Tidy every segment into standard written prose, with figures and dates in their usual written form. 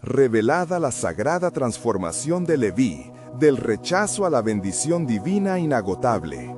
Revelada la sagrada transformación de Leví, del rechazo a la bendición divina inagotable.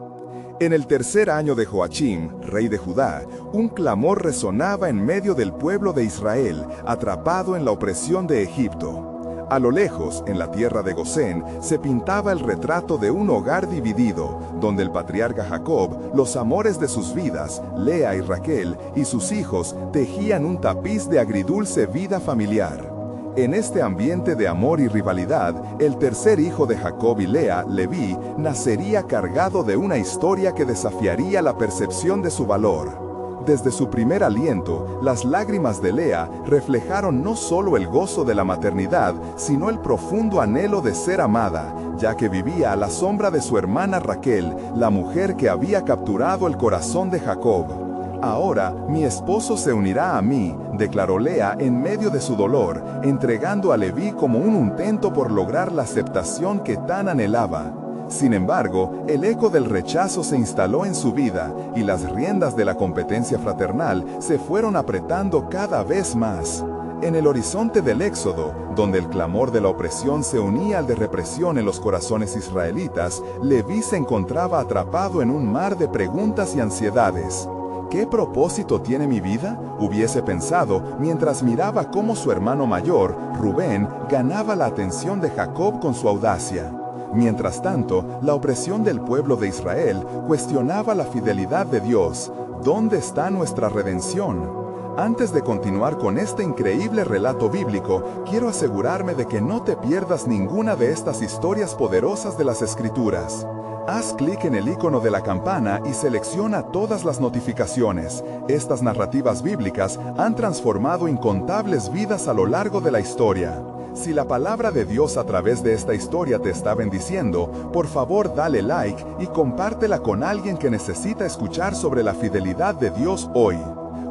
En el tercer año de Joachim, rey de Judá, un clamor resonaba en medio del pueblo de Israel, atrapado en la opresión de Egipto. A lo lejos, en la tierra de Gosén, se pintaba el retrato de un hogar dividido, donde el patriarca Jacob, los amores de sus vidas, Lea y Raquel, y sus hijos, tejían un tapiz de agridulce vida familiar. En este ambiente de amor y rivalidad, el tercer hijo de Jacob y Lea, Leví, nacería cargado de una historia que desafiaría la percepción de su valor. Desde su primer aliento, las lágrimas de Lea reflejaron no solo el gozo de la maternidad, sino el profundo anhelo de ser amada, ya que vivía a la sombra de su hermana Raquel, la mujer que había capturado el corazón de Jacob. Ahora, mi esposo se unirá a mí, declaró Lea en medio de su dolor, entregando a Leví como un intento por lograr la aceptación que tan anhelaba. Sin embargo, el eco del rechazo se instaló en su vida, y las riendas de la competencia fraternal se fueron apretando cada vez más. En el horizonte del Éxodo, donde el clamor de la opresión se unía al de represión en los corazones israelitas, Leví se encontraba atrapado en un mar de preguntas y ansiedades. ¿Qué propósito tiene mi vida?, hubiese pensado mientras miraba cómo su hermano mayor, Rubén, ganaba la atención de Jacob con su audacia. Mientras tanto, la opresión del pueblo de Israel cuestionaba la fidelidad de Dios. ¿Dónde está nuestra redención? Antes de continuar con este increíble relato bíblico, quiero asegurarme de que no te pierdas ninguna de estas historias poderosas de las Escrituras. Haz clic en el icono de la campana y selecciona todas las notificaciones. Estas narrativas bíblicas han transformado incontables vidas a lo largo de la historia. Si la palabra de Dios a través de esta historia te está bendiciendo, por favor dale like y compártela con alguien que necesita escuchar sobre la fidelidad de Dios hoy.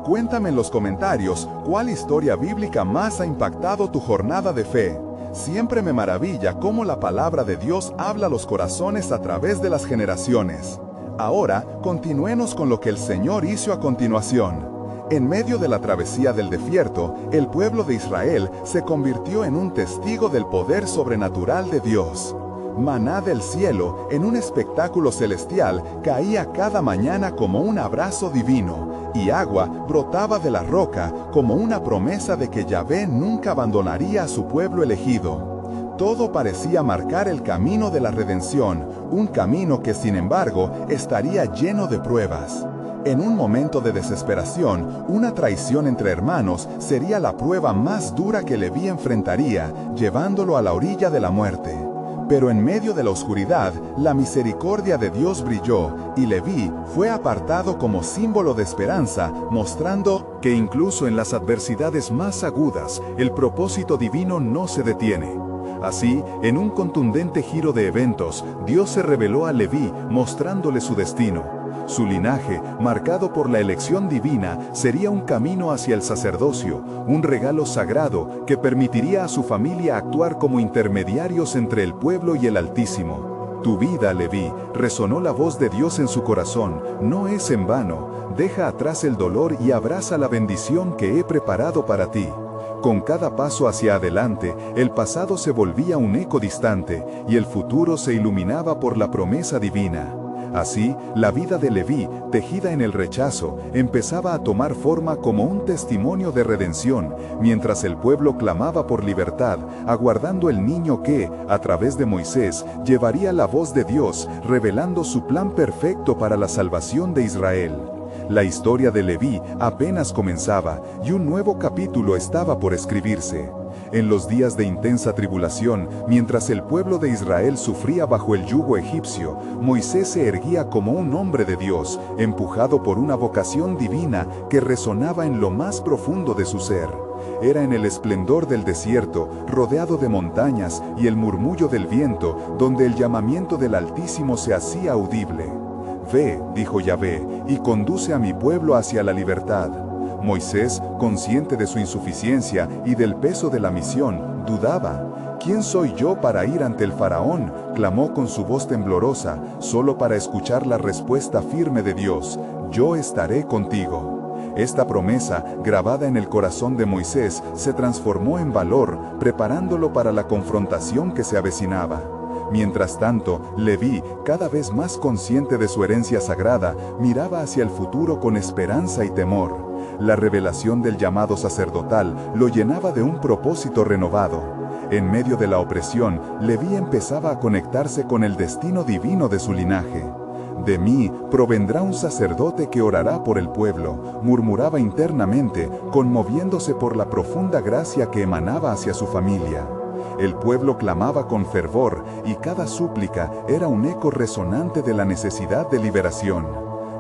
Cuéntame en los comentarios cuál historia bíblica más ha impactado tu jornada de fe. Siempre me maravilla cómo la palabra de Dios habla a los corazones a través de las generaciones. Ahora, continuemos con lo que el Señor hizo a continuación. En medio de la travesía del desierto, el pueblo de Israel se convirtió en un testigo del poder sobrenatural de Dios. Maná del cielo, en un espectáculo celestial, caía cada mañana como un abrazo divino, y agua brotaba de la roca como una promesa de que Yahvé nunca abandonaría a su pueblo elegido. Todo parecía marcar el camino de la redención, un camino que sin embargo estaría lleno de pruebas. En un momento de desesperación, una traición entre hermanos sería la prueba más dura que Leví enfrentaría, llevándolo a la orilla de la muerte. Pero en medio de la oscuridad, la misericordia de Dios brilló, y Leví fue apartado como símbolo de esperanza, mostrando que incluso en las adversidades más agudas, el propósito divino no se detiene. Así, en un contundente giro de eventos, Dios se reveló a Leví, mostrándole su destino. Su linaje, marcado por la elección divina, sería un camino hacia el sacerdocio, un regalo sagrado que permitiría a su familia actuar como intermediarios entre el pueblo y el Altísimo. Tu vida, Leví, resonó la voz de Dios en su corazón, no es en vano. Deja atrás el dolor y abraza la bendición que he preparado para ti. Con cada paso hacia adelante, el pasado se volvía un eco distante, y el futuro se iluminaba por la promesa divina. Así, la vida de Leví, tejida en el rechazo, empezaba a tomar forma como un testimonio de redención, mientras el pueblo clamaba por libertad, aguardando el niño que, a través de Moisés, llevaría la voz de Dios, revelando su plan perfecto para la salvación de Israel. La historia de Leví apenas comenzaba, y un nuevo capítulo estaba por escribirse. En los días de intensa tribulación, mientras el pueblo de Israel sufría bajo el yugo egipcio, Moisés se erguía como un hombre de Dios, empujado por una vocación divina que resonaba en lo más profundo de su ser. Era en el esplendor del desierto, rodeado de montañas y el murmullo del viento, donde el llamamiento del Altísimo se hacía audible. Ve, dijo Yahvé, y conduce a mi pueblo hacia la libertad. Moisés, consciente de su insuficiencia y del peso de la misión, dudaba. ¿Quién soy yo para ir ante el faraón?, clamó con su voz temblorosa, solo para escuchar la respuesta firme de Dios: yo estaré contigo. Esta promesa, grabada en el corazón de Moisés, se transformó en valor, preparándolo para la confrontación que se avecinaba. Mientras tanto, Leví, cada vez más consciente de su herencia sagrada, miraba hacia el futuro con esperanza y temor. La revelación del llamado sacerdotal lo llenaba de un propósito renovado. En medio de la opresión, Leví empezaba a conectarse con el destino divino de su linaje. «De mí provendrá un sacerdote que orará por el pueblo», murmuraba internamente, conmoviéndose por la profunda gracia que emanaba hacia su familia. El pueblo clamaba con fervor, y cada súplica era un eco resonante de la necesidad de liberación.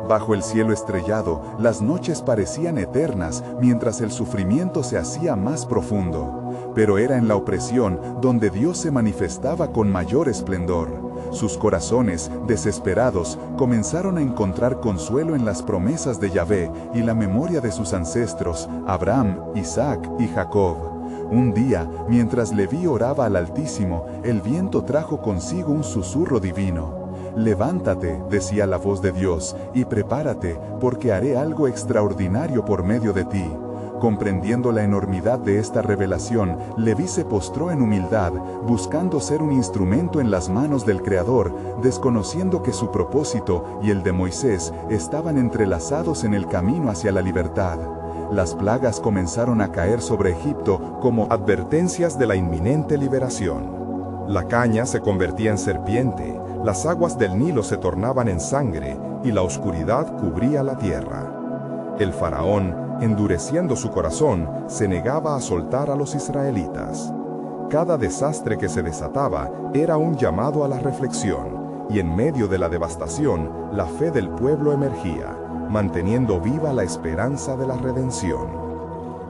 Bajo el cielo estrellado, las noches parecían eternas, mientras el sufrimiento se hacía más profundo. Pero era en la opresión donde Dios se manifestaba con mayor esplendor. Sus corazones, desesperados, comenzaron a encontrar consuelo en las promesas de Yahvé y la memoria de sus ancestros, Abraham, Isaac y Jacob. Un día, mientras Leví oraba al Altísimo, el viento trajo consigo un susurro divino. «Levántate», decía la voz de Dios, «y prepárate, porque haré algo extraordinario por medio de ti». Comprendiendo la enormidad de esta revelación, Leví se postró en humildad, buscando ser un instrumento en las manos del Creador, desconociendo que su propósito y el de Moisés estaban entrelazados en el camino hacia la libertad. Las plagas comenzaron a caer sobre Egipto como advertencias de la inminente liberación. La caña se convertía en serpiente, las aguas del Nilo se tornaban en sangre y la oscuridad cubría la tierra. El faraón, endureciendo su corazón, se negaba a soltar a los israelitas. Cada desastre que se desataba era un llamado a la reflexión, y en medio de la devastación, la fe del pueblo emergía, manteniendo viva la esperanza de la redención.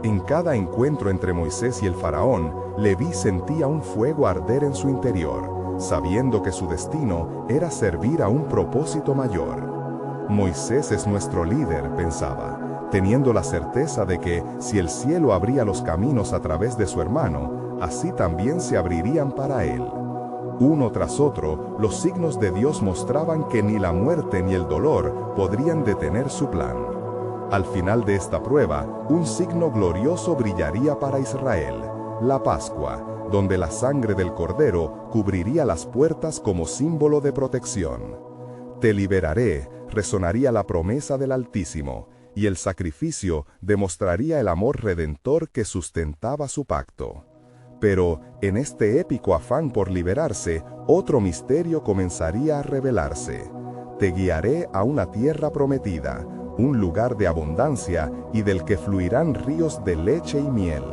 En cada encuentro entre Moisés y el faraón, Leví sentía un fuego arder en su interior, sabiendo que su destino era servir a un propósito mayor. Moisés es nuestro líder, pensaba, teniendo la certeza de que, si el cielo abría los caminos a través de su hermano, así también se abrirían para él. Uno tras otro, los signos de Dios mostraban que ni la muerte ni el dolor podrían detener su plan. Al final de esta prueba, un signo glorioso brillaría para Israel, la Pascua, donde la sangre del Cordero cubriría las puertas como símbolo de protección. «Te liberaré», resonaría la promesa del Altísimo, y el sacrificio demostraría el amor redentor que sustentaba su pacto. Pero, en este épico afán por liberarse, otro misterio comenzaría a revelarse. «Te guiaré a una tierra prometida, un lugar de abundancia y del que fluirán ríos de leche y miel».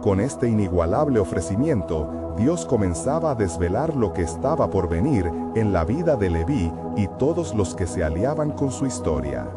Con este inigualable ofrecimiento, Dios comenzaba a desvelar lo que estaba por venir en la vida de Leví y todos los que se aliaban con su historia.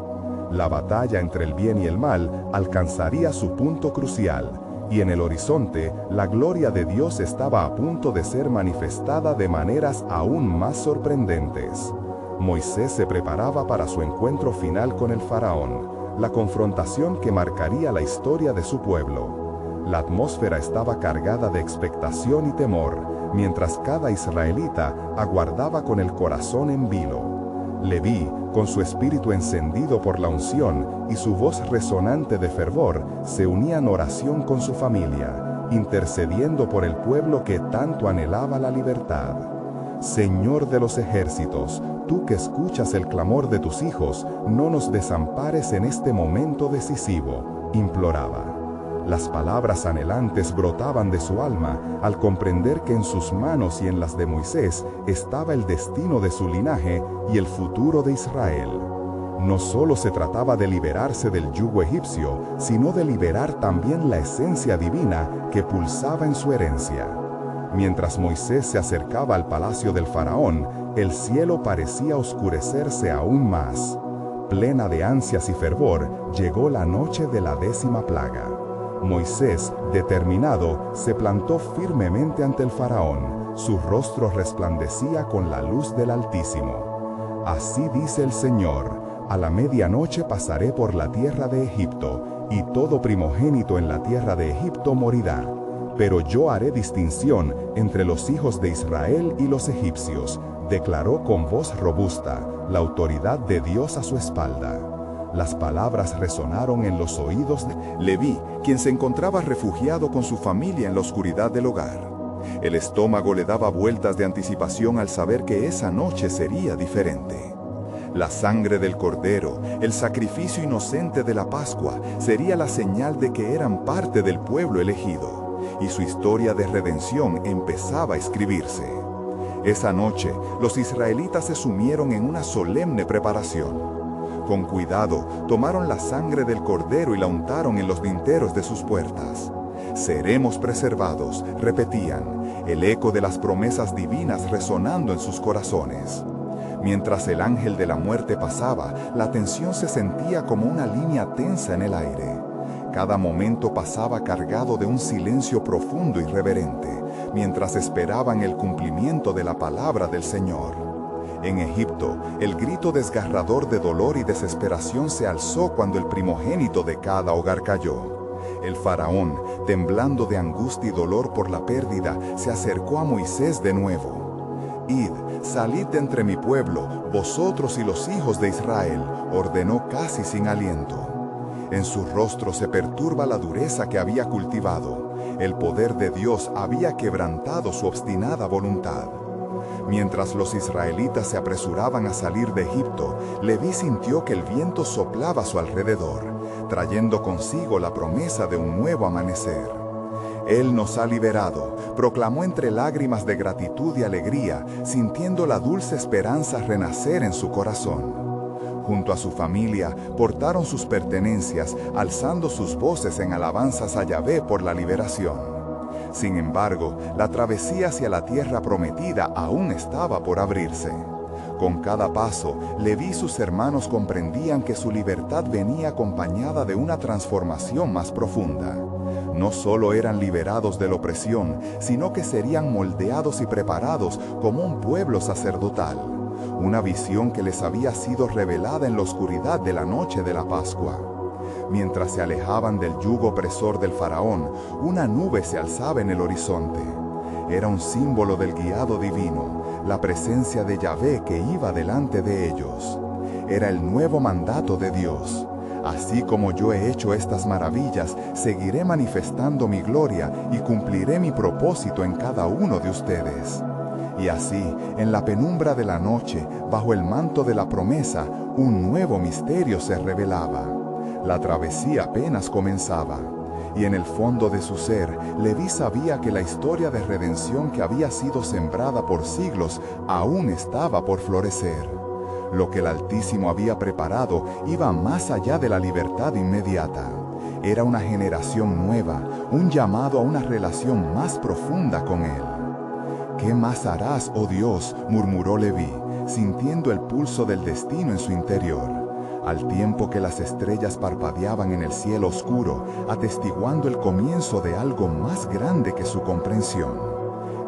La batalla entre el bien y el mal alcanzaría su punto crucial, y en el horizonte, la gloria de Dios estaba a punto de ser manifestada de maneras aún más sorprendentes. Moisés se preparaba para su encuentro final con el faraón, la confrontación que marcaría la historia de su pueblo. La atmósfera estaba cargada de expectación y temor, mientras cada israelita aguardaba con el corazón en vilo. Leví, con su espíritu encendido por la unción y su voz resonante de fervor, se unía en oración con su familia, intercediendo por el pueblo que tanto anhelaba la libertad. «Señor de los ejércitos, tú que escuchas el clamor de tus hijos, no nos desampares en este momento decisivo», imploraba. Las palabras anhelantes brotaban de su alma al comprender que en sus manos y en las de Moisés estaba el destino de su linaje y el futuro de Israel. No solo se trataba de liberarse del yugo egipcio, sino de liberar también la esencia divina que pulsaba en su herencia. Mientras Moisés se acercaba al palacio del faraón, el cielo parecía oscurecerse aún más. Plena de ansias y fervor, llegó la noche de la 10ª plaga. Moisés, determinado, se plantó firmemente ante el faraón. Su rostro resplandecía con la luz del Altísimo. «Así dice el Señor, a la medianoche pasaré por la tierra de Egipto, y todo primogénito en la tierra de Egipto morirá. Pero yo haré distinción entre los hijos de Israel y los egipcios», declaró con voz robusta, la autoridad de Dios a su espalda. Las palabras resonaron en los oídos de Leví, quien se encontraba refugiado con su familia en la oscuridad del hogar. El estómago le daba vueltas de anticipación al saber que esa noche sería diferente. La sangre del cordero, el sacrificio inocente de la Pascua, sería la señal de que eran parte del pueblo elegido, y su historia de redención empezaba a escribirse. Esa noche, los israelitas se sumieron en una solemne preparación. Con cuidado, tomaron la sangre del cordero y la untaron en los dintelos de sus puertas. Seremos preservados, repetían, el eco de las promesas divinas resonando en sus corazones. Mientras el ángel de la muerte pasaba, la tensión se sentía como una línea tensa en el aire. Cada momento pasaba cargado de un silencio profundo y reverente, mientras esperaban el cumplimiento de la palabra del Señor. En Egipto, el grito desgarrador de dolor y desesperación se alzó cuando el primogénito de cada hogar cayó. El faraón, temblando de angustia y dolor por la pérdida, se acercó a Moisés de nuevo. «Id, salid de entre mi pueblo, vosotros y los hijos de Israel», ordenó casi sin aliento. En su rostro se perturba la dureza que había cultivado. El poder de Dios había quebrantado su obstinada voluntad. Mientras los israelitas se apresuraban a salir de Egipto, Leví sintió que el viento soplaba a su alrededor, trayendo consigo la promesa de un nuevo amanecer. «Él nos ha liberado», proclamó entre lágrimas de gratitud y alegría, sintiendo la dulce esperanza renacer en su corazón. Junto a su familia, portaron sus pertenencias, alzando sus voces en alabanzas a Yahvé por la liberación. Sin embargo, la travesía hacia la tierra prometida aún estaba por abrirse. Con cada paso, Leví y sus hermanos comprendían que su libertad venía acompañada de una transformación más profunda. No solo eran liberados de la opresión, sino que serían moldeados y preparados como un pueblo sacerdotal. Una visión que les había sido revelada en la oscuridad de la noche de la Pascua. Mientras se alejaban del yugo opresor del faraón, una nube se alzaba en el horizonte. Era un símbolo del guiado divino, la presencia de Yahvé que iba delante de ellos. Era el nuevo mandato de Dios. Así como yo he hecho estas maravillas, seguiré manifestando mi gloria y cumpliré mi propósito en cada uno de ustedes. Y así, en la penumbra de la noche, bajo el manto de la promesa, un nuevo misterio se revelaba. La travesía apenas comenzaba, y en el fondo de su ser, Leví sabía que la historia de redención que había sido sembrada por siglos aún estaba por florecer. Lo que el Altísimo había preparado iba más allá de la libertad inmediata. Era una generación nueva, un llamado a una relación más profunda con Él. «¿Qué más harás, oh Dios?», murmuró Leví, sintiendo el pulso del destino en su interior. Al tiempo que las estrellas parpadeaban en el cielo oscuro, atestiguando el comienzo de algo más grande que su comprensión.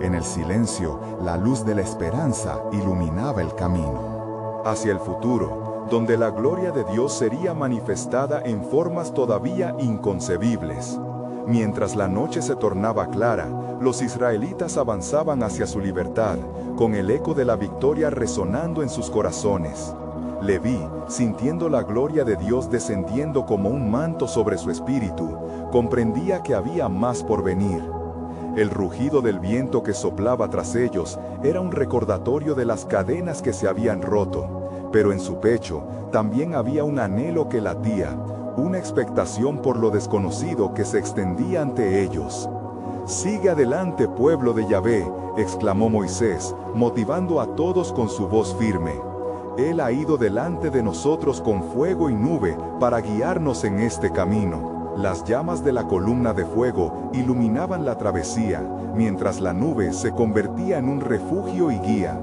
En el silencio, la luz de la esperanza iluminaba el camino. Hacia el futuro, donde la gloria de Dios sería manifestada en formas todavía inconcebibles. Mientras la noche se tornaba clara, los israelitas avanzaban hacia su libertad, con el eco de la victoria resonando en sus corazones. Leví, sintiendo la gloria de Dios descendiendo como un manto sobre su espíritu, comprendía que había más por venir. El rugido del viento que soplaba tras ellos era un recordatorio de las cadenas que se habían roto, pero en su pecho también había un anhelo que latía, una expectación por lo desconocido que se extendía ante ellos. «Sigue adelante, pueblo de Yahvé», exclamó Moisés, motivando a todos con su voz firme. «Él ha ido delante de nosotros con fuego y nube para guiarnos en este camino». Las llamas de la columna de fuego iluminaban la travesía, mientras la nube se convertía en un refugio y guía.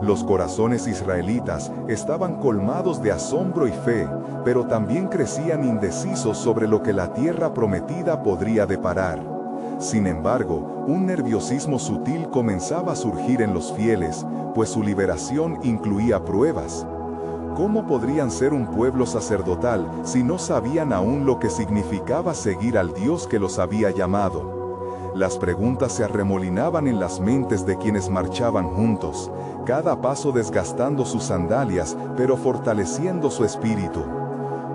Los corazones israelitas estaban colmados de asombro y fe, pero también crecían indecisos sobre lo que la tierra prometida podría deparar. Sin embargo, un nerviosismo sutil comenzaba a surgir en los fieles, pues su liberación incluía pruebas. ¿Cómo podrían ser un pueblo sacerdotal si no sabían aún lo que significaba seguir al Dios que los había llamado? Las preguntas se arremolinaban en las mentes de quienes marchaban juntos, cada paso desgastando sus sandalias, pero fortaleciendo su espíritu.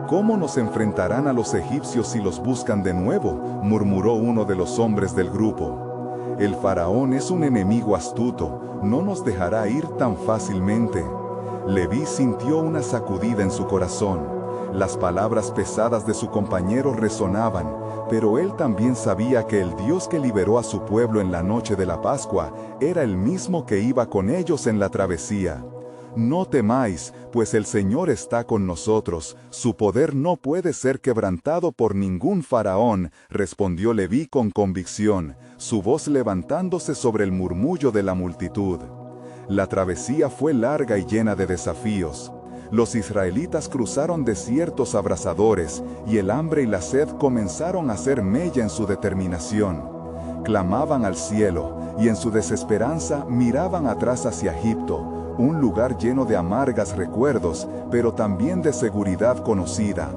¿Cómo nos enfrentarán a los egipcios si los buscan de nuevo?, murmuró uno de los hombres del grupo. El faraón es un enemigo astuto, no nos dejará ir tan fácilmente. Leví sintió una sacudida en su corazón. Las palabras pesadas de su compañero resonaban, pero él también sabía que el Dios que liberó a su pueblo en la noche de la Pascua era el mismo que iba con ellos en la travesía. No temáis, pues el Señor está con nosotros, su poder no puede ser quebrantado por ningún faraón, respondió Leví con convicción, su voz levantándose sobre el murmullo de la multitud. La travesía fue larga y llena de desafíos. Los israelitas cruzaron desiertos abrasadores, y el hambre y la sed comenzaron a hacer mella en su determinación. Clamaban al cielo, y en su desesperanza miraban atrás hacia Egipto, un lugar lleno de amargas recuerdos, pero también de seguridad conocida.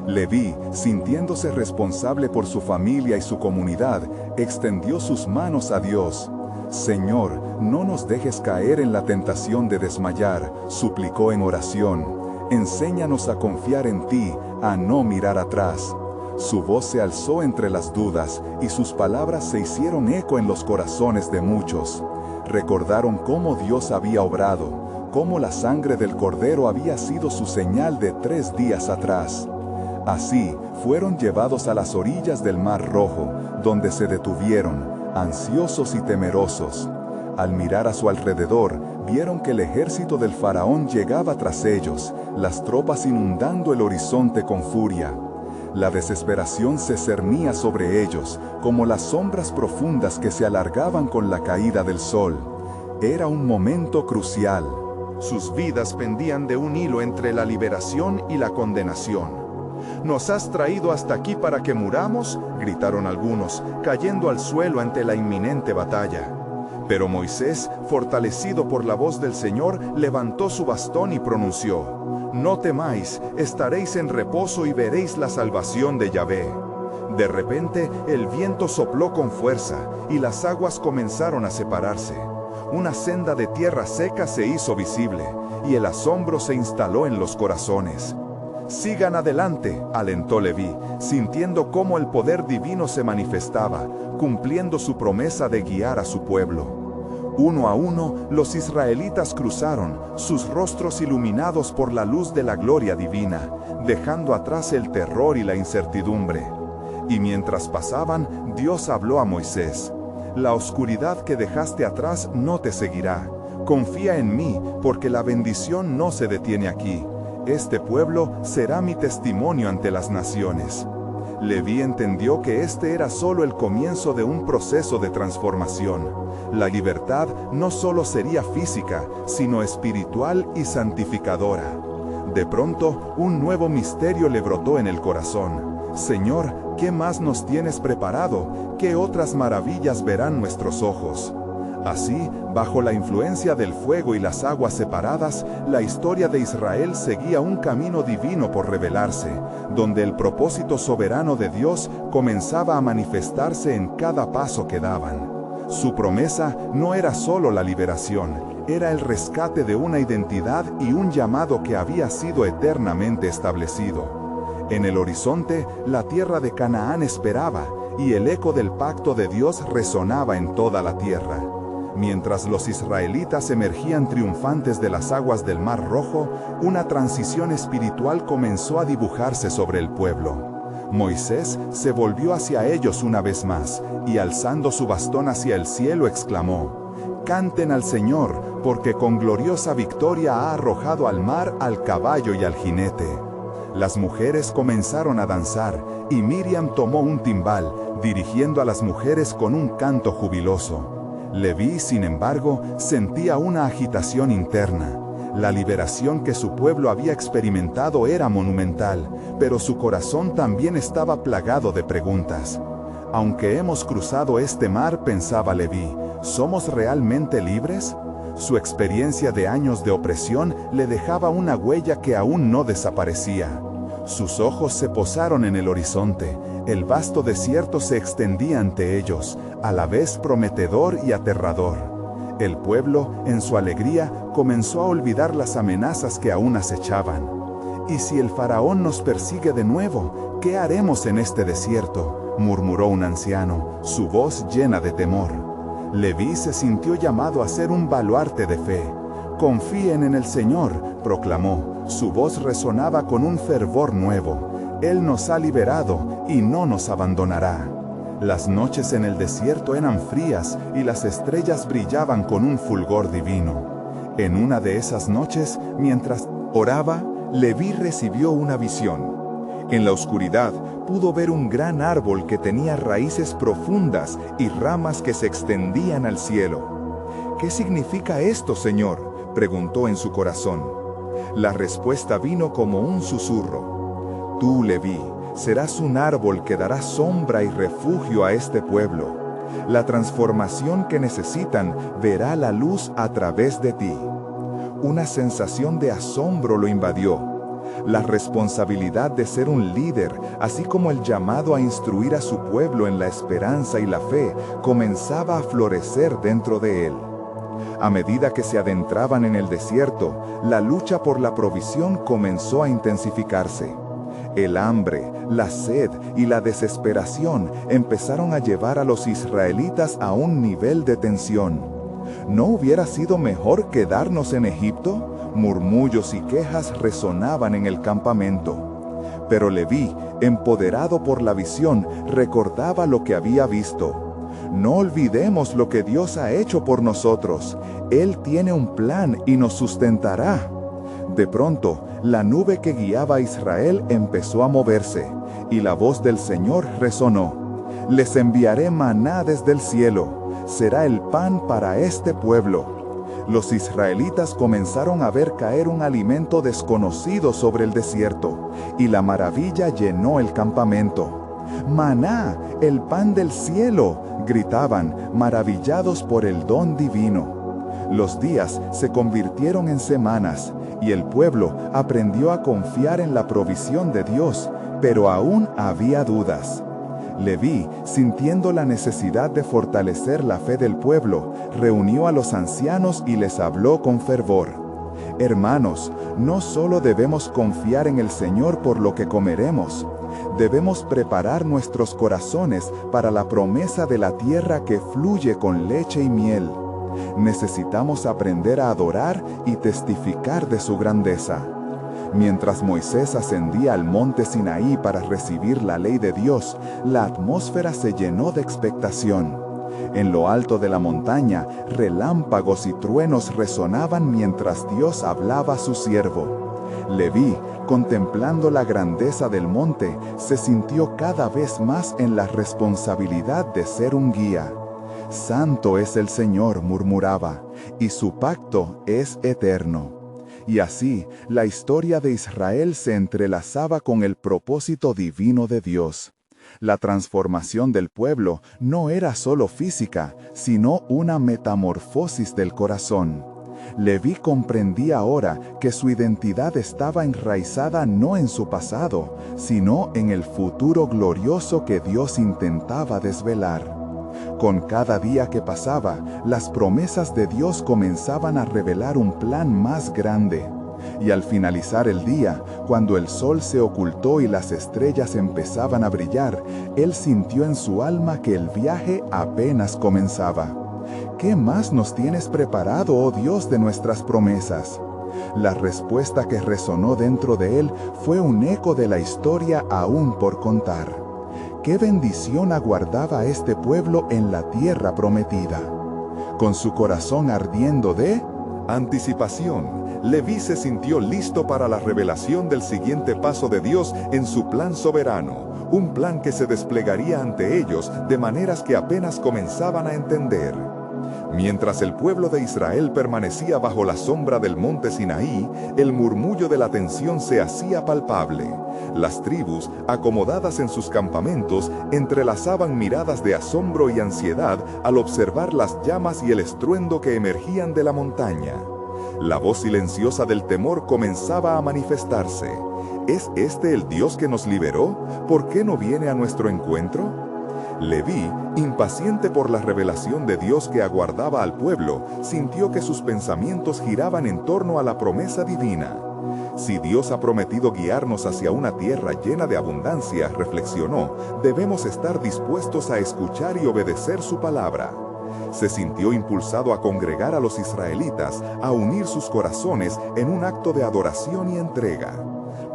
Leví, sintiéndose responsable por su familia y su comunidad, extendió sus manos a Dios. Señor, no nos dejes caer en la tentación de desmayar, suplicó en oración. Enséñanos a confiar en ti, a no mirar atrás. Su voz se alzó entre las dudas, y sus palabras se hicieron eco en los corazones de muchos. Recordaron cómo Dios había obrado, cómo la sangre del Cordero había sido su señal de 3 días atrás. Así, fueron llevados a las orillas del Mar Rojo, donde se detuvieron, ansiosos y temerosos. Al mirar a su alrededor, vieron que el ejército del faraón llegaba tras ellos, las tropas inundando el horizonte con furia. La desesperación se cernía sobre ellos, como las sombras profundas que se alargaban con la caída del sol. Era un momento crucial. Sus vidas pendían de un hilo entre la liberación y la condenación. «¿Nos has traído hasta aquí para que muramos?», gritaron algunos, cayendo al suelo ante la inminente batalla. Pero Moisés, fortalecido por la voz del Señor, levantó su bastón y pronunció: «No temáis, estaréis en reposo y veréis la salvación de Yahvé». De repente, el viento sopló con fuerza, y las aguas comenzaron a separarse. Una senda de tierra seca se hizo visible, y el asombro se instaló en los corazones. «Sigan adelante», alentó Leví, sintiendo cómo el poder divino se manifestaba, cumpliendo su promesa de guiar a su pueblo. Uno a uno, los israelitas cruzaron, sus rostros iluminados por la luz de la gloria divina, dejando atrás el terror y la incertidumbre. Y mientras pasaban, Dios habló a Moisés: «La oscuridad que dejaste atrás no te seguirá. Confía en mí, porque la bendición no se detiene aquí. Este pueblo será mi testimonio ante las naciones». Leví entendió que este era solo el comienzo de un proceso de transformación. La libertad no solo sería física, sino espiritual y santificadora. De pronto, un nuevo misterio le brotó en el corazón. «Señor, ¿qué más nos tienes preparado? ¿Qué otras maravillas verán nuestros ojos?». Así, bajo la influencia del fuego y las aguas separadas, la historia de Israel seguía un camino divino por revelarse, donde el propósito soberano de Dios comenzaba a manifestarse en cada paso que daban. Su promesa no era solo la liberación, era el rescate de una identidad y un llamado que había sido eternamente establecido. En el horizonte, la tierra de Canaán esperaba, y el eco del pacto de Dios resonaba en toda la tierra. Mientras los israelitas emergían triunfantes de las aguas del Mar Rojo, una transición espiritual comenzó a dibujarse sobre el pueblo. Moisés se volvió hacia ellos una vez más, y alzando su bastón hacia el cielo exclamó: «Canten al Señor, porque con gloriosa victoria ha arrojado al mar al caballo y al jinete». Las mujeres comenzaron a danzar, y Miriam tomó un timbal, dirigiendo a las mujeres con un canto jubiloso. Leví, sin embargo, sentía una agitación interna. La liberación que su pueblo había experimentado era monumental, pero su corazón también estaba plagado de preguntas. «Aunque hemos cruzado este mar», pensaba Leví, ¿somos realmente libres? Su experiencia de años de opresión le dejaba una huella que aún no desaparecía. Sus ojos se posaron en el horizonte. El vasto desierto se extendía ante ellos, a la vez prometedor y aterrador. El pueblo, en su alegría, comenzó a olvidar las amenazas que aún acechaban. «¿Y si el faraón nos persigue de nuevo, qué haremos en este desierto?», murmuró un anciano, su voz llena de temor. Leví se sintió llamado a ser un baluarte de fe. «Confíen en el Señor», proclamó. Su voz resonaba con un fervor nuevo. «Él nos ha liberado y no nos abandonará». Las noches en el desierto eran frías y las estrellas brillaban con un fulgor divino. En una de esas noches, mientras oraba, Leví recibió una visión. En la oscuridad pudo ver un gran árbol que tenía raíces profundas y ramas que se extendían al cielo. «¿Qué significa esto, Señor?», preguntó en su corazón. La respuesta vino como un susurro. «Tú, Leví, serás un árbol que dará sombra y refugio a este pueblo. La transformación que necesitan verá la luz a través de ti». Una sensación de asombro lo invadió. La responsabilidad de ser un líder, así como el llamado a instruir a su pueblo en la esperanza y la fe, comenzaba a florecer dentro de él. A medida que se adentraban en el desierto, la lucha por la provisión comenzó a intensificarse. El hambre, la sed y la desesperación empezaron a llevar a los israelitas a un nivel de tensión. ¿No hubiera sido mejor quedarnos en Egipto? Murmullos y quejas resonaban en el campamento. Pero Leví, empoderado por la visión, recordaba lo que había visto. «No olvidemos lo que Dios ha hecho por nosotros. Él tiene un plan y nos sustentará». De pronto, la nube que guiaba a Israel empezó a moverse, y la voz del Señor resonó: «Les enviaré maná desde el cielo. Será el pan para este pueblo». Los israelitas comenzaron a ver caer un alimento desconocido sobre el desierto, y la maravilla llenó el campamento. «¡Maná, el pan del cielo!», gritaban, maravillados por el don divino. Los días se convirtieron en semanas, y el pueblo aprendió a confiar en la provisión de Dios, pero aún había dudas. Leví, sintiendo la necesidad de fortalecer la fe del pueblo, reunió a los ancianos y les habló con fervor. «Hermanos, no solo debemos confiar en el Señor por lo que comeremos, debemos preparar nuestros corazones para la promesa de la tierra que fluye con leche y miel. Necesitamos aprender a adorar y testificar de su grandeza». Mientras Moisés ascendía al monte Sinaí para recibir la ley de Dios, la atmósfera se llenó de expectación. En lo alto de la montaña, relámpagos y truenos resonaban mientras Dios hablaba a su siervo. Leví, contemplando la grandeza del monte, se sintió cada vez más en la responsabilidad de ser un guía. «Santo es el Señor», murmuraba, «y su pacto es eterno». Y así, la historia de Israel se entrelazaba con el propósito divino de Dios. La transformación del pueblo no era solo física, sino una metamorfosis del corazón. Leví comprendía ahora que su identidad estaba enraizada no en su pasado, sino en el futuro glorioso que Dios intentaba desvelar. Con cada día que pasaba, las promesas de Dios comenzaban a revelar un plan más grande. Y al finalizar el día, cuando el sol se ocultó y las estrellas empezaban a brillar, él sintió en su alma que el viaje apenas comenzaba. «¿Qué más nos tienes preparado, oh Dios, de nuestras promesas?». La respuesta que resonó dentro de él fue un eco de la historia aún por contar. ¿Qué bendición aguardaba a este pueblo en la tierra prometida? Con su corazón ardiendo de anticipación, Leví se sintió listo para la revelación del siguiente paso de Dios en su plan soberano, un plan que se desplegaría ante ellos de maneras que apenas comenzaban a entender. Mientras el pueblo de Israel permanecía bajo la sombra del monte Sinaí, el murmullo de la tensión se hacía palpable. Las tribus, acomodadas en sus campamentos, entrelazaban miradas de asombro y ansiedad al observar las llamas y el estruendo que emergían de la montaña. La voz silenciosa del temor comenzaba a manifestarse. ¿Es este el Dios que nos liberó? ¿Por qué no viene a nuestro encuentro? Leví, impaciente por la revelación de Dios que aguardaba al pueblo, sintió que sus pensamientos giraban en torno a la promesa divina. Si Dios ha prometido guiarnos hacia una tierra llena de abundancia, reflexionó, debemos estar dispuestos a escuchar y obedecer su palabra. Se sintió impulsado a congregar a los israelitas, a unir sus corazones en un acto de adoración y entrega.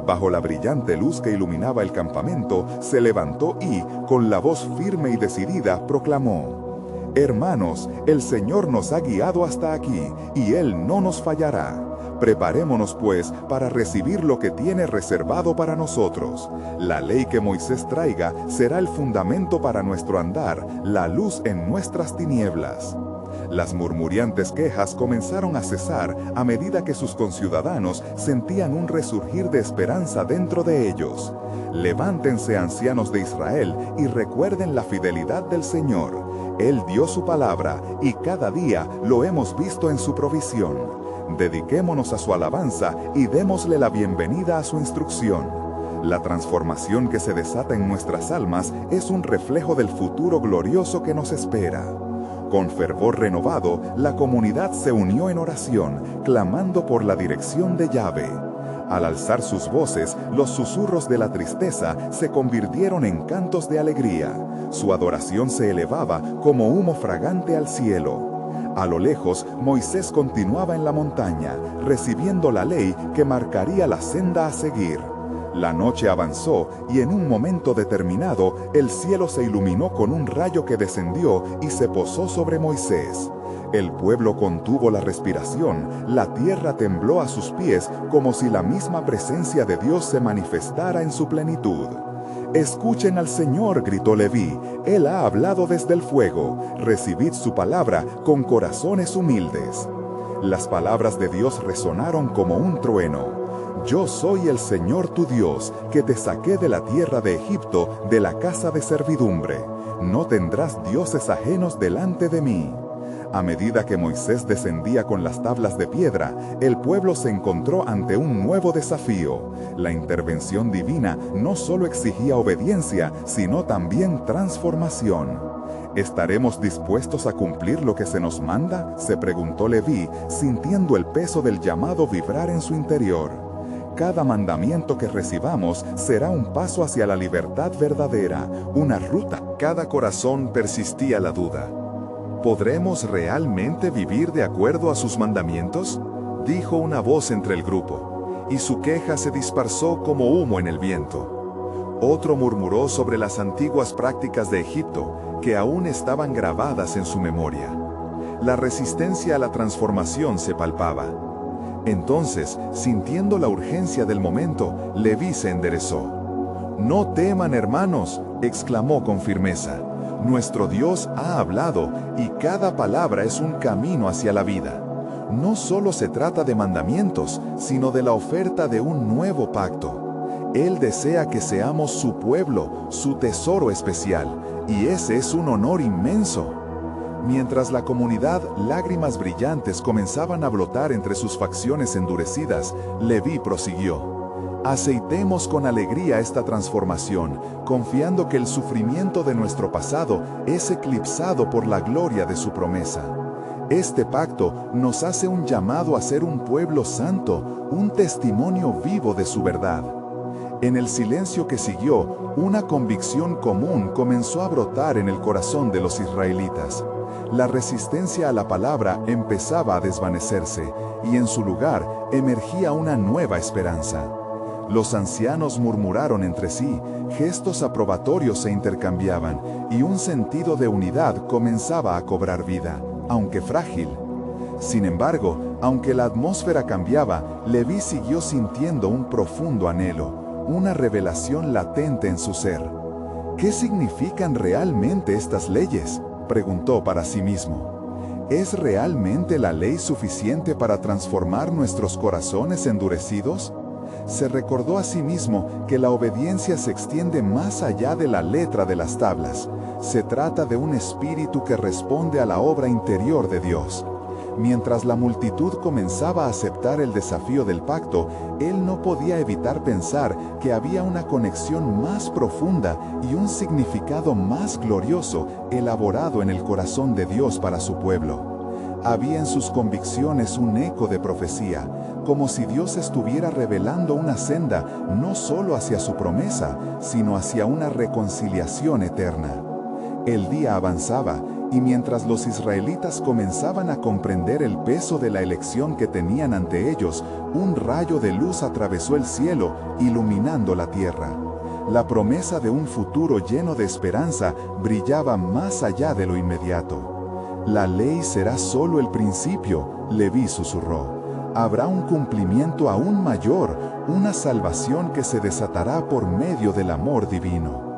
Bajo la brillante luz que iluminaba el campamento, se levantó y, con la voz firme y decidida, proclamó: «Hermanos, el Señor nos ha guiado hasta aquí, y Él no nos fallará. Preparémonos, pues, para recibir lo que tiene reservado para nosotros. La ley que Moisés traiga será el fundamento para nuestro andar, la luz en nuestras tinieblas». Las murmuriantes quejas comenzaron a cesar a medida que sus conciudadanos sentían un resurgir de esperanza dentro de ellos. Levántense, ancianos de Israel, y recuerden la fidelidad del Señor. Él dio su palabra, y cada día lo hemos visto en su provisión. Dediquémonos a su alabanza y démosle la bienvenida a su instrucción. La transformación que se desata en nuestras almas es un reflejo del futuro glorioso que nos espera. Con fervor renovado, la comunidad se unió en oración, clamando por la dirección de Yahvé. Al alzar sus voces, los susurros de la tristeza se convirtieron en cantos de alegría. Su adoración se elevaba como humo fragante al cielo. A lo lejos, Moisés continuaba en la montaña, recibiendo la ley que marcaría la senda a seguir. La noche avanzó y en un momento determinado, el cielo se iluminó con un rayo que descendió y se posó sobre Moisés. El pueblo contuvo la respiración, la tierra tembló a sus pies como si la misma presencia de Dios se manifestara en su plenitud. «Escuchen al Señor», gritó Leví, «Él ha hablado desde el fuego, recibid su palabra con corazones humildes». Las palabras de Dios resonaron como un trueno. «Yo soy el Señor tu Dios, que te saqué de la tierra de Egipto, de la casa de servidumbre. No tendrás dioses ajenos delante de mí». A medida que Moisés descendía con las tablas de piedra, el pueblo se encontró ante un nuevo desafío. La intervención divina no solo exigía obediencia, sino también transformación. «¿Estaremos dispuestos a cumplir lo que se nos manda?», se preguntó Leví, sintiendo el peso del llamado vibrar en su interior. Cada mandamiento que recibamos será un paso hacia la libertad verdadera, una ruta. Cada corazón persistía la duda. ¿Podremos realmente vivir de acuerdo a sus mandamientos?, dijo una voz entre el grupo, y su queja se dispersó como humo en el viento. Otro murmuró sobre las antiguas prácticas de Egipto, que aún estaban grabadas en su memoria. La resistencia a la transformación se palpaba. Entonces, sintiendo la urgencia del momento, Leví se enderezó. «No teman, hermanos», exclamó con firmeza. «Nuestro Dios ha hablado y cada palabra es un camino hacia la vida. No solo se trata de mandamientos, sino de la oferta de un nuevo pacto. Él desea que seamos su pueblo, su tesoro especial, y ese es un honor inmenso». Mientras la comunidad, lágrimas brillantes comenzaban a brotar entre sus facciones endurecidas, Leví prosiguió: «Aceitemos con alegría esta transformación, confiando que el sufrimiento de nuestro pasado es eclipsado por la gloria de su promesa. Este pacto nos hace un llamado a ser un pueblo santo, un testimonio vivo de su verdad». En el silencio que siguió, una convicción común comenzó a brotar en el corazón de los israelitas. La resistencia a la palabra empezaba a desvanecerse, y en su lugar emergía una nueva esperanza. Los ancianos murmuraron entre sí, gestos aprobatorios se intercambiaban, y un sentido de unidad comenzaba a cobrar vida, aunque frágil. Sin embargo, aunque la atmósfera cambiaba, Leví siguió sintiendo un profundo anhelo, una revelación latente en su ser. ¿Qué significan realmente estas leyes?, preguntó para sí mismo. ¿Es realmente la ley suficiente para transformar nuestros corazones endurecidos? Se recordó a sí mismo que la obediencia se extiende más allá de la letra de las tablas. Se trata de un espíritu que responde a la obra interior de Dios. Mientras la multitud comenzaba a aceptar el desafío del pacto, él no podía evitar pensar que había una conexión más profunda y un significado más glorioso elaborado en el corazón de Dios para su pueblo. Había en sus convicciones un eco de profecía, como si Dios estuviera revelando una senda no solo hacia su promesa, sino hacia una reconciliación eterna. El día avanzaba, y mientras los israelitas comenzaban a comprender el peso de la elección que tenían ante ellos, un rayo de luz atravesó el cielo, iluminando la tierra. La promesa de un futuro lleno de esperanza brillaba más allá de lo inmediato. La ley será solo el principio, Leví susurró. Habrá un cumplimiento aún mayor, una salvación que se desatará por medio del amor divino.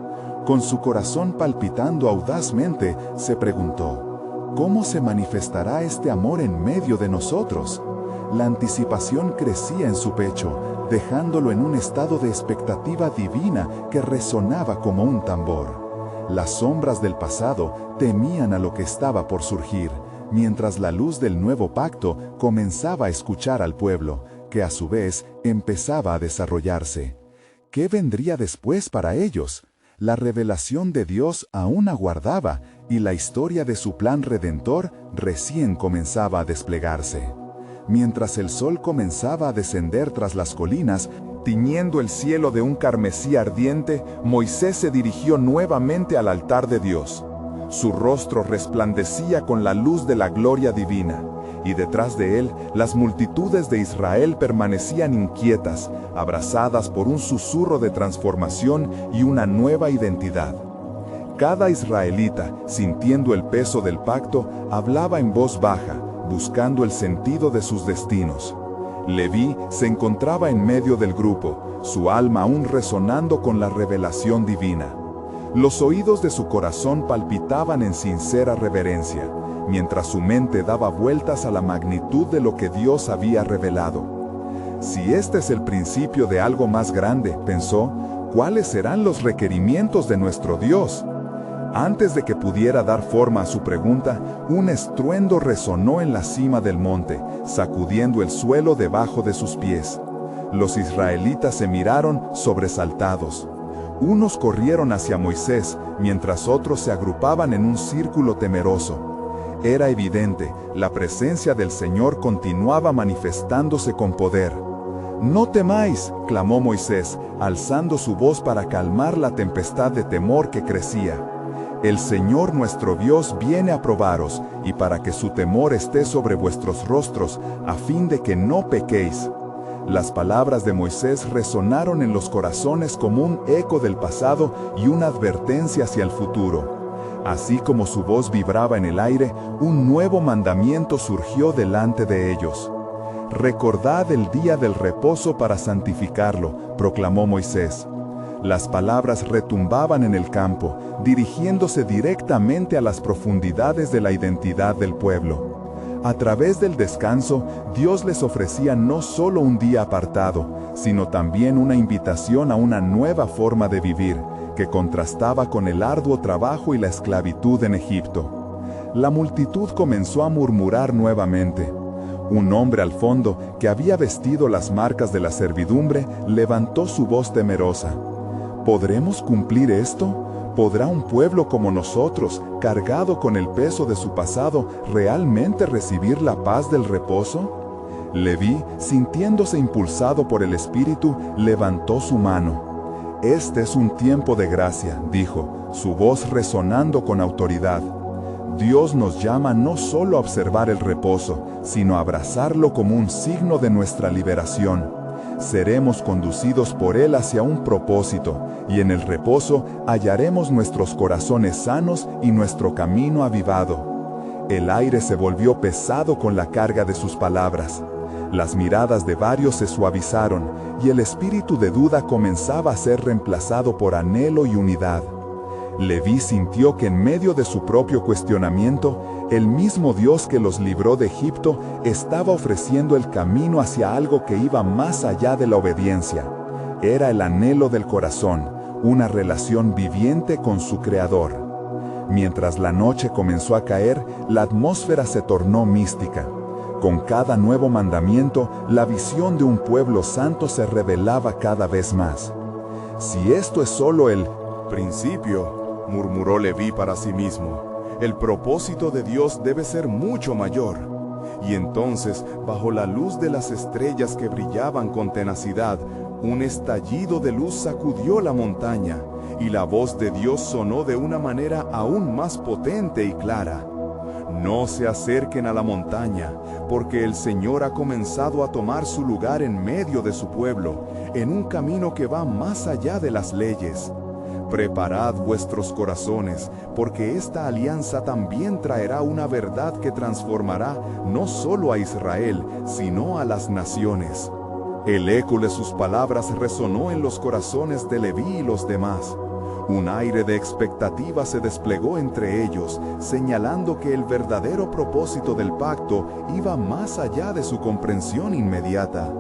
Con su corazón palpitando audazmente, se preguntó, ¿cómo se manifestará este amor en medio de nosotros? La anticipación crecía en su pecho, dejándolo en un estado de expectativa divina que resonaba como un tambor. Las sombras del pasado temían a lo que estaba por surgir, mientras la luz del nuevo pacto comenzaba a escuchar al pueblo, que a su vez empezaba a desarrollarse. ¿Qué vendría después para ellos? La revelación de Dios aún aguardaba, y la historia de su plan redentor recién comenzaba a desplegarse. Mientras el sol comenzaba a descender tras las colinas, tiñendo el cielo de un carmesí ardiente, Moisés se dirigió nuevamente al altar de Dios. Su rostro resplandecía con la luz de la gloria divina, y detrás de él las multitudes de Israel permanecían inquietas, abrazadas por un susurro de transformación y una nueva identidad. Cada israelita, sintiendo el peso del pacto, hablaba en voz baja, buscando el sentido de sus destinos. Leví se encontraba en medio del grupo, su alma aún resonando con la revelación divina. Los oídos de su corazón palpitaban en sincera reverencia, mientras su mente daba vueltas a la magnitud de lo que Dios había revelado. Si este es el principio de algo más grande, pensó, ¿cuáles serán los requerimientos de nuestro Dios? Antes de que pudiera dar forma a su pregunta, un estruendo resonó en la cima del monte, sacudiendo el suelo debajo de sus pies. Los israelitas se miraron sobresaltados. Unos corrieron hacia Moisés, mientras otros se agrupaban en un círculo temeroso. Era evidente, la presencia del Señor continuaba manifestándose con poder. «No temáis», clamó Moisés, alzando su voz para calmar la tempestad de temor que crecía. «El Señor nuestro Dios viene a probaros, y para que su temor esté sobre vuestros rostros, a fin de que no pequéis». Las palabras de Moisés resonaron en los corazones como un eco del pasado y una advertencia hacia el futuro. Así como su voz vibraba en el aire, un nuevo mandamiento surgió delante de ellos. «Recordad el día del reposo para santificarlo», proclamó Moisés. Las palabras retumbaban en el campo, dirigiéndose directamente a las profundidades de la identidad del pueblo. A través del descanso, Dios les ofrecía no solo un día apartado, sino también una invitación a una nueva forma de vivir, que contrastaba con el arduo trabajo y la esclavitud en Egipto. La multitud comenzó a murmurar nuevamente. Un hombre al fondo, que había vestido las marcas de la servidumbre, levantó su voz temerosa. ¿Podremos cumplir esto? ¿Podrá un pueblo como nosotros, cargado con el peso de su pasado, realmente recibir la paz del reposo? Leví, sintiéndose impulsado por el Espíritu, levantó su mano. «Este es un tiempo de gracia», dijo, su voz resonando con autoridad. Dios nos llama no solo a observar el reposo, sino a abrazarlo como un signo de nuestra liberación. Seremos conducidos por Él hacia un propósito, y en el reposo hallaremos nuestros corazones sanos y nuestro camino avivado. El aire se volvió pesado con la carga de sus palabras. Las miradas de varios se suavizaron, y el espíritu de duda comenzaba a ser reemplazado por anhelo y unidad. Leví sintió que en medio de su propio cuestionamiento, el mismo Dios que los libró de Egipto estaba ofreciendo el camino hacia algo que iba más allá de la obediencia. Era el anhelo del corazón, una relación viviente con su Creador. Mientras la noche comenzó a caer, la atmósfera se tornó mística. Con cada nuevo mandamiento, la visión de un pueblo santo se revelaba cada vez más. «Si esto es solo el principio», murmuró Leví para sí mismo, El propósito de Dios debe ser mucho mayor. Y entonces, bajo la luz de las estrellas que brillaban con tenacidad, un estallido de luz sacudió la montaña, y la voz de Dios sonó de una manera aún más potente y clara. No se acerquen a la montaña, porque el Señor ha comenzado a tomar su lugar en medio de su pueblo, en un camino que va más allá de las leyes. Preparad vuestros corazones, porque esta alianza también traerá una verdad que transformará no solo a Israel, sino a las naciones. El eco de sus palabras resonó en los corazones de Leví y los demás. Un aire de expectativa se desplegó entre ellos, señalando que el verdadero propósito del pacto iba más allá de su comprensión inmediata.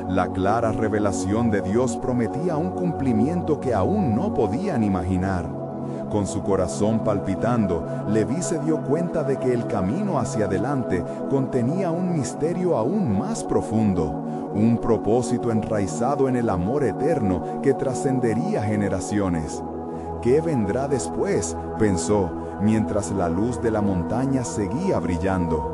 La clara revelación de Dios prometía un cumplimiento que aún no podían imaginar. Con su corazón palpitando, Leví se dio cuenta de que el camino hacia adelante contenía un misterio aún más profundo, un propósito enraizado en el amor eterno que trascendería generaciones. ¿Qué vendrá después?, pensó, mientras la luz de la montaña seguía brillando.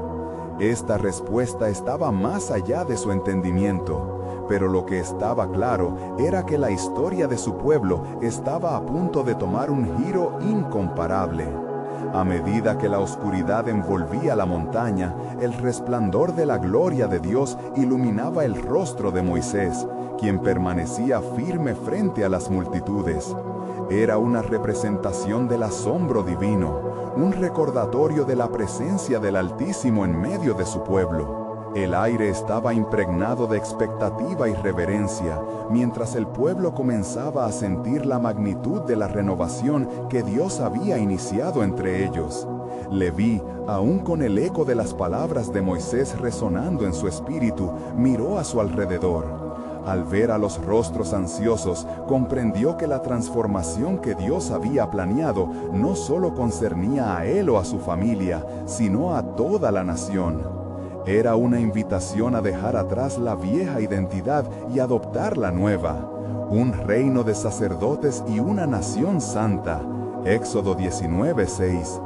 Esta respuesta estaba más allá de su entendimiento, pero lo que estaba claro era que la historia de su pueblo estaba a punto de tomar un giro incomparable. A medida que la oscuridad envolvía la montaña, el resplandor de la gloria de Dios iluminaba el rostro de Moisés, quien permanecía firme frente a las multitudes. Era una representación del asombro divino, un recordatorio de la presencia del Altísimo en medio de su pueblo. El aire estaba impregnado de expectativa y reverencia, mientras el pueblo comenzaba a sentir la magnitud de la renovación que Dios había iniciado entre ellos. Leví, aún con el eco de las palabras de Moisés resonando en su espíritu, miró a su alrededor. Al ver a los rostros ansiosos, comprendió que la transformación que Dios había planeado no solo concernía a él o a su familia, sino a toda la nación. Era una invitación a dejar atrás la vieja identidad y adoptar la nueva, un reino de sacerdotes y una nación santa. Éxodo 19:6.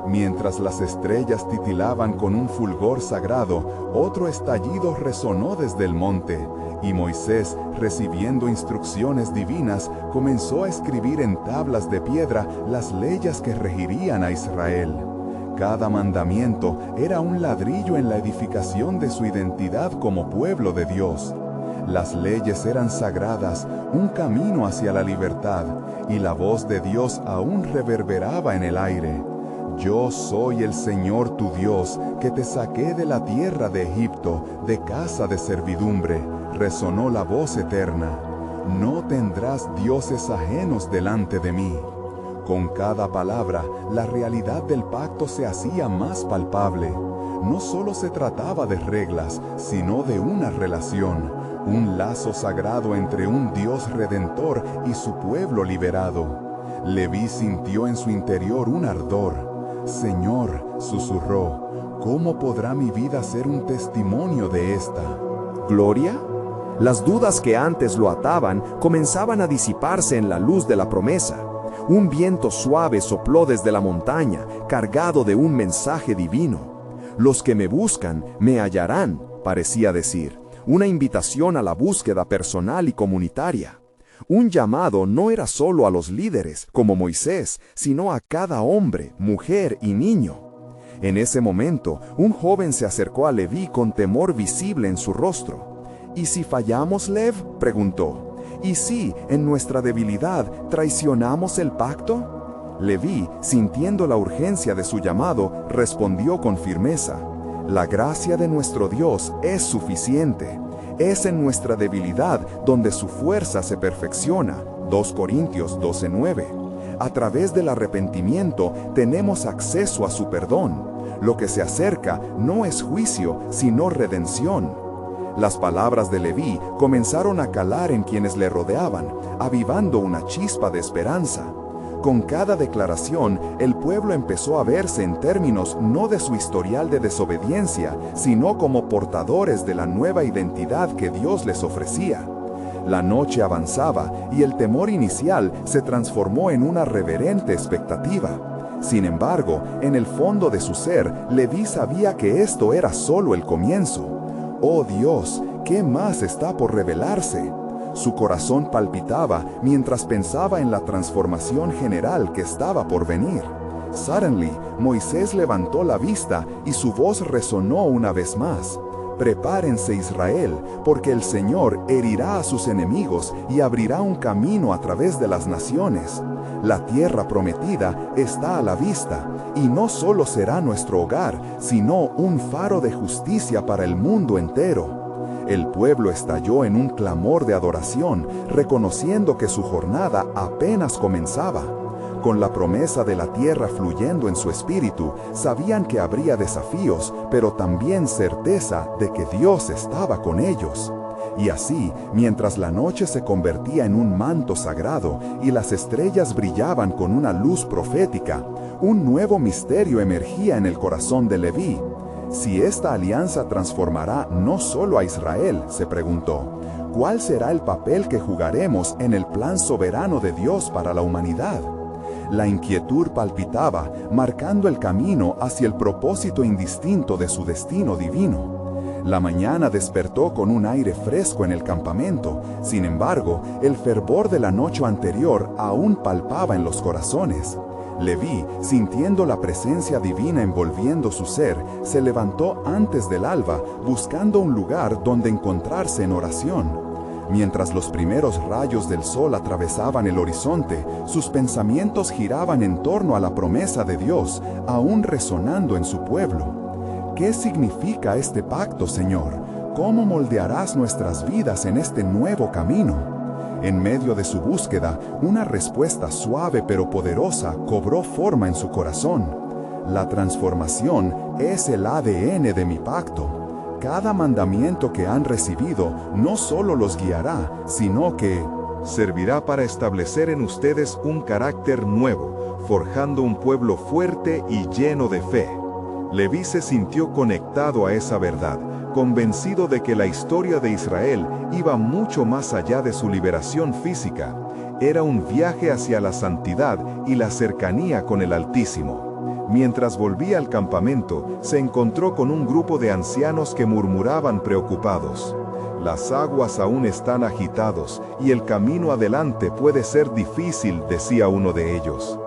Mientras las estrellas titilaban con un fulgor sagrado, otro estallido resonó desde el monte, y Moisés, recibiendo instrucciones divinas, comenzó a escribir en tablas de piedra las leyes que regirían a Israel. Cada mandamiento era un ladrillo en la edificación de su identidad como pueblo de Dios. Las leyes eran sagradas, un camino hacia la libertad, y la voz de Dios aún reverberaba en el aire. Yo soy el Señor tu Dios, que te saqué de la tierra de Egipto, de casa de servidumbre, resonó la voz eterna. No tendrás dioses ajenos delante de mí. Con cada palabra, la realidad del pacto se hacía más palpable. No solo se trataba de reglas, sino de una relación, un lazo sagrado entre un Dios redentor y su pueblo liberado. Leví sintió en su interior un ardor. Señor, susurró, ¿cómo podrá mi vida ser un testimonio de esta gloria? Las dudas que antes lo ataban comenzaban a disiparse en la luz de la promesa. Un viento suave sopló desde la montaña, cargado de un mensaje divino. Los que me buscan, me hallarán, parecía decir, una invitación a la búsqueda personal y comunitaria. Un llamado no era solo a los líderes, como Moisés, sino a cada hombre, mujer y niño. En ese momento, un joven se acercó a Leví con temor visible en su rostro. ¿Y si fallamos, Lev?, preguntó. ¿Y si, en nuestra debilidad, traicionamos el pacto? Leví, sintiendo la urgencia de su llamado, respondió con firmeza. La gracia de nuestro Dios es suficiente. Es en nuestra debilidad donde su fuerza se perfecciona. 2 Corintios 12:9. A través del arrepentimiento tenemos acceso a su perdón. Lo que se acerca no es juicio, sino redención. Las palabras de Leví comenzaron a calar en quienes le rodeaban, avivando una chispa de esperanza. Con cada declaración, el pueblo empezó a verse en términos no de su historial de desobediencia, sino como portadores de la nueva identidad que Dios les ofrecía. La noche avanzaba y el temor inicial se transformó en una reverente expectativa. Sin embargo, en el fondo de su ser, Leví sabía que esto era solo el comienzo. ¡Oh Dios! ¿Qué más está por revelarse? Su corazón palpitaba mientras pensaba en la transformación general que estaba por venir. Suddenly, Moisés levantó la vista y su voz resonó una vez más. Prepárense, Israel, porque el Señor herirá a sus enemigos y abrirá un camino a través de las naciones. La tierra prometida está a la vista, y no solo será nuestro hogar, sino un faro de justicia para el mundo entero. El pueblo estalló en un clamor de adoración, reconociendo que su jornada apenas comenzaba. Con la promesa de la tierra fluyendo en su espíritu, sabían que habría desafíos, pero también certeza de que Dios estaba con ellos. Y así, mientras la noche se convertía en un manto sagrado y las estrellas brillaban con una luz profética, un nuevo misterio emergía en el corazón de Leví. Si esta alianza transformará no solo a Israel, se preguntó, ¿cuál será el papel que jugaremos en el plan soberano de Dios para la humanidad? La inquietud palpitaba, marcando el camino hacia el propósito indistinto de su destino divino. La mañana despertó con un aire fresco en el campamento. Sin embargo, el fervor de la noche anterior aún palpaba en los corazones. Leví, sintiendo la presencia divina envolviendo su ser, se levantó antes del alba, buscando un lugar donde encontrarse en oración. Mientras los primeros rayos del sol atravesaban el horizonte, sus pensamientos giraban en torno a la promesa de Dios, aún resonando en su pueblo. ¿Qué significa este pacto, Señor? ¿Cómo moldearás nuestras vidas en este nuevo camino? En medio de su búsqueda, una respuesta suave pero poderosa cobró forma en su corazón. La transformación es el ADN de mi pacto. Cada mandamiento que han recibido no solo los guiará, sino que servirá para establecer en ustedes un carácter nuevo, forjando un pueblo fuerte y lleno de fe. Leví se sintió conectado a esa verdad, convencido de que la historia de Israel iba mucho más allá de su liberación física. Era un viaje hacia la santidad y la cercanía con el Altísimo. Mientras volvía al campamento, se encontró con un grupo de ancianos que murmuraban preocupados. Las aguas aún están agitados y el camino adelante puede ser difícil, decía uno de ellos.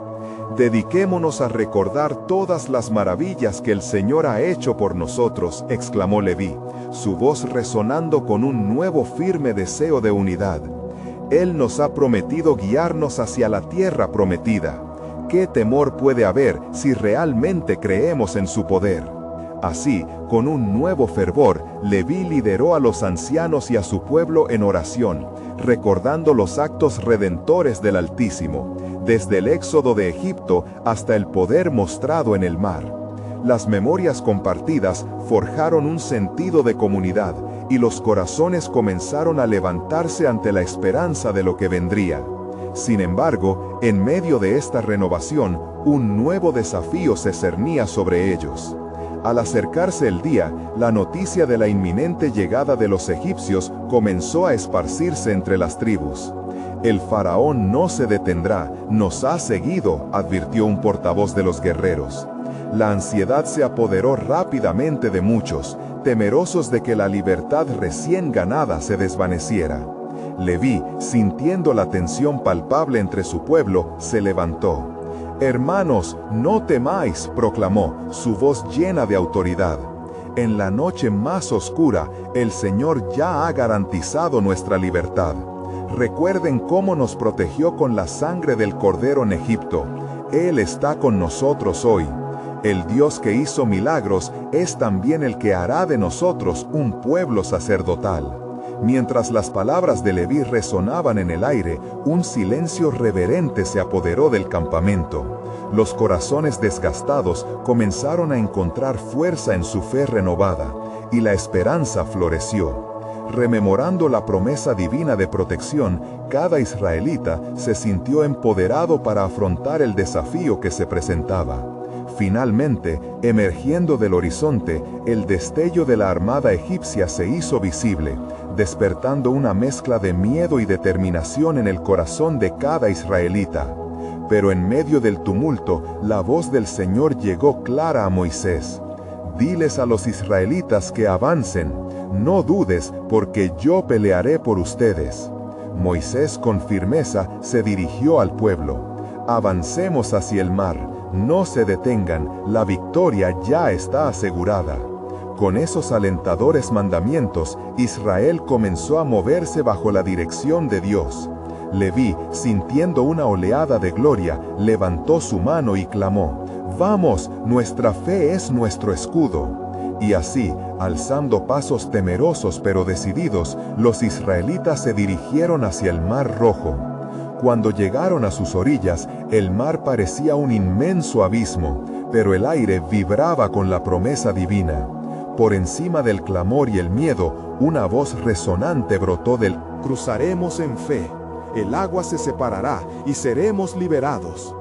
Dediquémonos a recordar todas las maravillas que el Señor ha hecho por nosotros, exclamó Leví, su voz resonando con un nuevo firme deseo de unidad. Él nos ha prometido guiarnos hacia la tierra prometida. ¿Qué temor puede haber si realmente creemos en su poder? Así, con un nuevo fervor, Leví lideró a los ancianos y a su pueblo en oración, recordando los actos redentores del Altísimo, desde el éxodo de Egipto hasta el poder mostrado en el mar. Las memorias compartidas forjaron un sentido de comunidad, y los corazones comenzaron a levantarse ante la esperanza de lo que vendría. Sin embargo, en medio de esta renovación, un nuevo desafío se cernía sobre ellos. Al acercarse el día, la noticia de la inminente llegada de los egipcios comenzó a esparcirse entre las tribus. El faraón no se detendrá, nos ha seguido, advirtió un portavoz de los guerreros. La ansiedad se apoderó rápidamente de muchos, temerosos de que la libertad recién ganada se desvaneciera. Leví, sintiendo la tensión palpable entre su pueblo, se levantó. «Hermanos, no temáis», proclamó, su voz llena de autoridad. «En la noche más oscura, el Señor ya ha garantizado nuestra libertad. Recuerden cómo nos protegió con la sangre del Cordero en Egipto. Él está con nosotros hoy. El Dios que hizo milagros es también el que hará de nosotros un pueblo sacerdotal». Mientras las palabras de Leví resonaban en el aire, un silencio reverente se apoderó del campamento. Los corazones desgastados comenzaron a encontrar fuerza en su fe renovada, y la esperanza floreció. Rememorando la promesa divina de protección, cada israelita se sintió empoderado para afrontar el desafío que se presentaba. Finalmente, emergiendo del horizonte, el destello de la armada egipcia se hizo visible, despertando una mezcla de miedo y determinación en el corazón de cada israelita. Pero en medio del tumulto, la voz del Señor llegó clara a Moisés. Diles a los israelitas que avancen, no dudes, porque yo pelearé por ustedes. Moisés con firmeza se dirigió al pueblo. Avancemos hacia el mar, no se detengan, la victoria ya está asegurada. Con esos alentadores mandamientos, Israel comenzó a moverse bajo la dirección de Dios. Leví, sintiendo una oleada de gloria, levantó su mano y clamó: «Vamos, nuestra fe es nuestro escudo». Y así, alzando pasos temerosos pero decididos, los israelitas se dirigieron hacia el Mar Rojo. Cuando llegaron a sus orillas, el mar parecía un inmenso abismo, pero el aire vibraba con la promesa divina. Por encima del clamor y el miedo, una voz resonante brotó del «Cruzaremos en fe, el agua se separará y seremos liberados».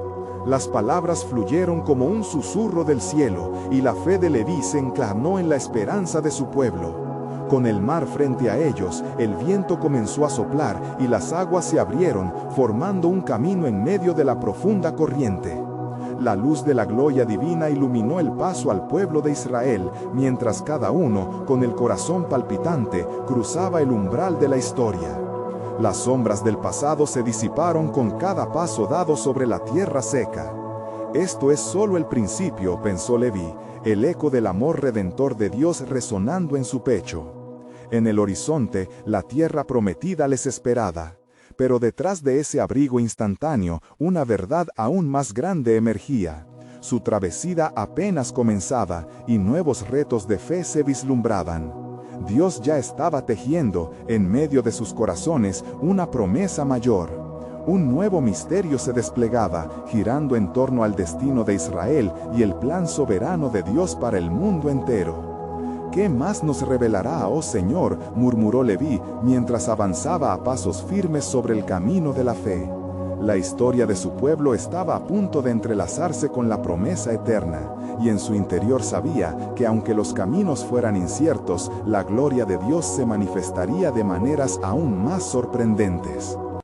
Las palabras fluyeron como un susurro del cielo, y la fe de Leví se encarnó en la esperanza de su pueblo. Con el mar frente a ellos, el viento comenzó a soplar y las aguas se abrieron, formando un camino en medio de la profunda corriente. La luz de la gloria divina iluminó el paso al pueblo de Israel, mientras cada uno, con el corazón palpitante, cruzaba el umbral de la historia. Las sombras del pasado se disiparon con cada paso dado sobre la tierra seca. Esto es solo el principio, pensó Leví, el eco del amor redentor de Dios resonando en su pecho. En el horizonte, la tierra prometida les esperaba. Pero detrás de ese abrigo instantáneo, una verdad aún más grande emergía. Su travesía apenas comenzaba y nuevos retos de fe se vislumbraban. Dios ya estaba tejiendo, en medio de sus corazones, una promesa mayor. Un nuevo misterio se desplegaba, girando en torno al destino de Israel y el plan soberano de Dios para el mundo entero. ¿Qué más nos revelará, oh Señor?, murmuró Leví, mientras avanzaba a pasos firmes sobre el camino de la fe. La historia de su pueblo estaba a punto de entrelazarse con la promesa eterna, y en su interior sabía que aunque los caminos fueran inciertos, la gloria de Dios se manifestaría de maneras aún más sorprendentes.